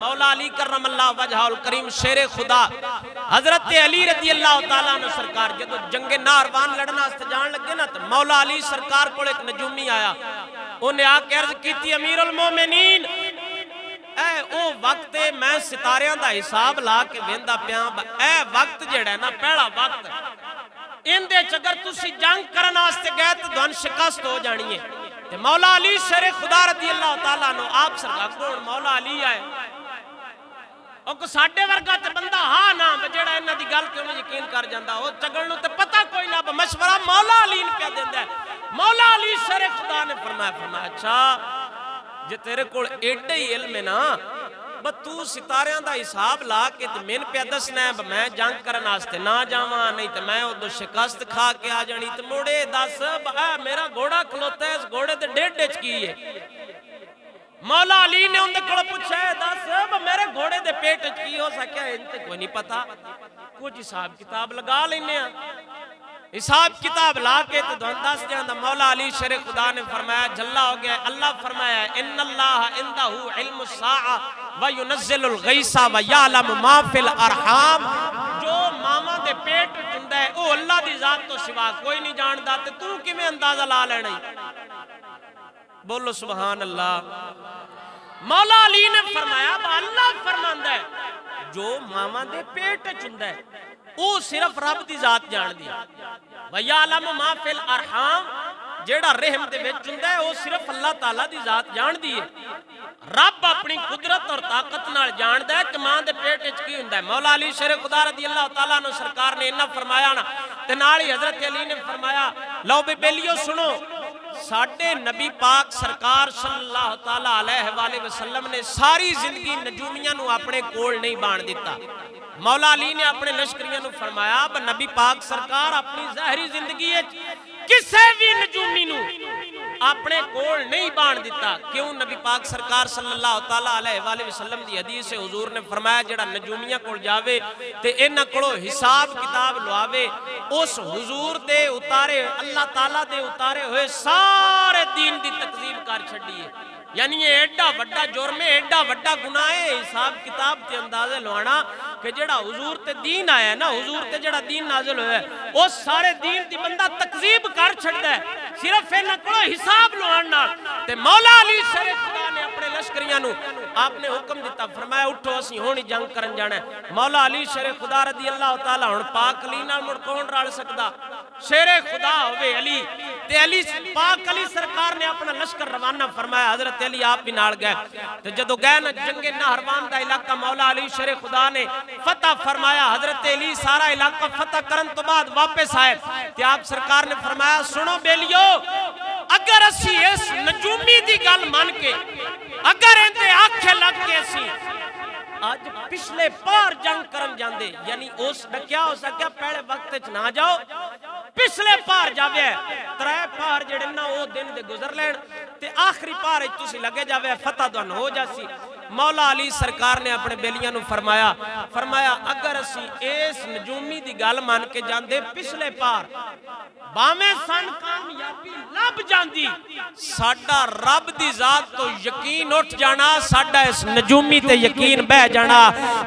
مولا علی کرم اللہ وجہ الکریم شیر خدا حضرت علی رضی اللہ تعالیٰ عنہ سرکار جدو جنگ نہروان لڑنا اس جان لگے نا تو مولا علی سرکار کو ایک نجومی آیا انہیں آکے عرض کی تھی امیر المومنین اے او وقت میں ستاریاں دا حساب لا کے ویندہ پیان اے وقت جڑا ہے نا پہلا وقت ان دے چگر تسی جنگ کرنا آستے گئے تو دون شکست ہو جانی ہے مولا علی شیر خدا رضی اللہ تعالیٰ عنہ آپ سرکار کو مولا علی آئے اور کو ساڑھے ورگا تے بندہ ہاں نا بجیڑا انہا دی گل کیوں میں یقین کر جاندہ ہو چگڑنو تے پتہ کوئی نہ مشورہ مولا علی نے پیا دیندہ ہے مولا علی شر خدا نے فرمایا اچھا جے تیرے کوڑ ایڈے ہی علم ہے نا تو ستاریاں دا حساب لا کے تے میں پیا دسنا ہے میں جنگ کرنا آستے نہ جاواں نہیں تے میں ادھو شکست کھا کے آ جانی تے موڑے دس میرا گھوڑا کھلوتا ہے اس گھوڑے تے ڈیڑھ ڈیچ کی ہے مولا علی نے ان دے کڑا پوچھا ہے دس میرے گھوڑے دے پیٹ کی ہو سکیا ہے انتے کوئی نہیں پتا کچھ حساب کتاب لگا لینے ہیں حساب کتاب لا کے تو دس جاندہ مولا علی شر خدا نے فرمایا جھلا ہو گیا اللہ فرمایا ان اللہ اندہو علم الساعہ وینزل الغیسہ ویعلم ما فی الارحام جو ماما دے پیٹ چندہ ہے او اللہ دی ذات تو سوا کوئی نہیں جاندہ تو کی میں اندازہ لا لینا بولو سبحان اللہ مولا علی نے فرمایا اللہ فرماندہ ہے جو ماما دے پیٹ چندہ ہے او صرف رب دی ذات جان دی وَيَعْلَمُ مَا فِي الْأَرْحَامِ جیڑا رحم دے وچ چندہ ہے وہ صرف اللہ تعالیٰ دی ذات جان دی ہے رب اپنی قدرت اور طاقت نال جان دے کہ ماں دے پیٹ اچ کی ہندہ ہے مولا علی شیر خدا رضی اللہ تعالیٰ عنہ سرکار نے انہا فرمایا نا تنالی حضرت علی نے فرمایا لو بے بیلیو سنو ساڑھے نبی پاک سرکار صلی اللہ تعالیٰ علیہ وآلہ وسلم نے ساری زندگی نجومیاں نو اپنے کول نہیں بان دیتا مولا علی نے اپنے لشکریاں نو فرمایا نبی پاک سرکار اپنی ظاہری زندگی ہے کسے بھی نجومی نو اپنے کول نہیں بان دیتا کیوں نبی پاک سرکار صلی اللہ تعالیٰ علیہ وآلہ وسلم دی حدیث حضور نے فرمایا جڑا نجومیاں کول جاوے تے انہا کڑو حساب کتاب لواوے اس حضور دے اتارے اللہ تعالیٰ دے اتارے ہوئے سارے دین دی تقذیب کر چھڑیے یعنی یہ ایڈا وڈا جرم ہے ایڈا وڈا گناہ ہے حساب کتاب تے اندازے لوانا کہ جڑا حضور تے دین آیا ہے نا حضور تے جڑا دین نازل ہویا ہے وہ سارے دین دی بندہ تقذیب کر چھڑتا ہے صرف اینا کڑو حساب لوانا تے مولا علی شر خدا نے اپنے لشکریاں نو آپ نے حکم دیتا فرمایا اٹھو اسی ہونی جنگ کرن جانا ہے مولا علی شر خدا رضی اللہ تعالیٰ ہن پاک علی نال مڑ کون رال سکدا شیر خدا ہوئے علی تے علی پاک علی سرکار نے اپنا لشکر روانہ فرمایا حضرت علی آپ بھی نال گئے تو جدو گئے نا جنگ نہروان دا علاقہ مولا علی شیر خدا نے فتح فرمایا حضرت علی سارا علاقہ فتح کرن تو بعد واپس آئے تے آپ سرکار نے فرمایا سنو بیلیو اگر اسی اس نجومی دی گل مان کے اگر اندے آنکھیں لگ کے اسی آج پچھلے پار جنگ کرن جاندے یعنی اس کیا ہو سکیا پہلے وقت نہ جاؤ پچھلے پار جاوے ترائے پار جڑے نا وہ دن دے گزر لین تے آخری پار تسی لگے جاوے فتح دون ہو جاسی مولا علی سرکار نے اپنے بیلیاں نو فرمایا اگر اسی اس نجومی دی گل مان کے جاندے پچھلے پار باویں سن کامیابی لب جاندی ساڈا رب دی ذات تو یقین اٹھ جانا ساڈا اس نجومی تے یقین بہ جانا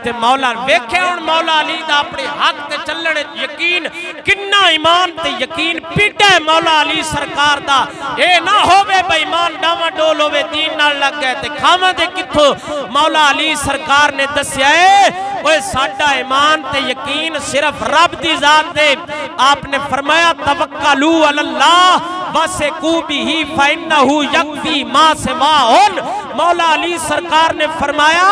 تے مولا ویکھے ہن مولا علی دا اپنے حق تے چلنے یقین کنا ایمان تے یقین پیٹے مولا علی سرکار دا اے نہ ہووے بے ایمان ڈاواں ڈول ہووے دین نال لگ گئے تے کھاواں دے کتھوں مولا علی سرکار نے دسیا ہے وہ ساڈا ایمان تے یقین صرف رب دی ذات دے آپ نے فرمایا توکلو علی اللہ وَسِقُوا بِهِ فَإِنَّهُ يَكْفِي مَا سِوَاهُ مولا علی سرکار نے فرمایا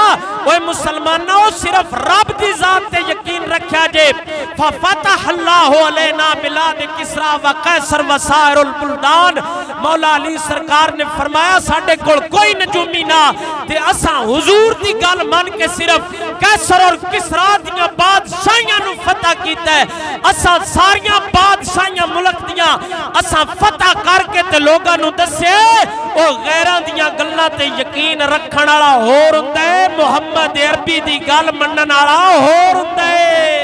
وہ مسلمانوں صرف رب دی ذات تے یقین رکھیا جے فَفَتَحَ اللَّهُ عَلَيْنَا بِلَادِ کسرا وَقَيْسَرْ وَسَائِرُ الْبُلْدَان مولا علی سرکار نے فرمایا ساڑھے کول کوئی نجومی نہ تے اساں حضور دی گل مان کے صرف قیصر اور کسرا دیاں بادشاہیاں نو فتح کیتا ہے اساں ساریاں بادشاہیاں ملک دیاں اساں فتح کر کے تے لوگاں نو دسے او غیراں دیاں گلاں تے یقین رکھن والا ہور ہوندا ہے محمد عربی دی گل منن والا ہور ہوندا ہے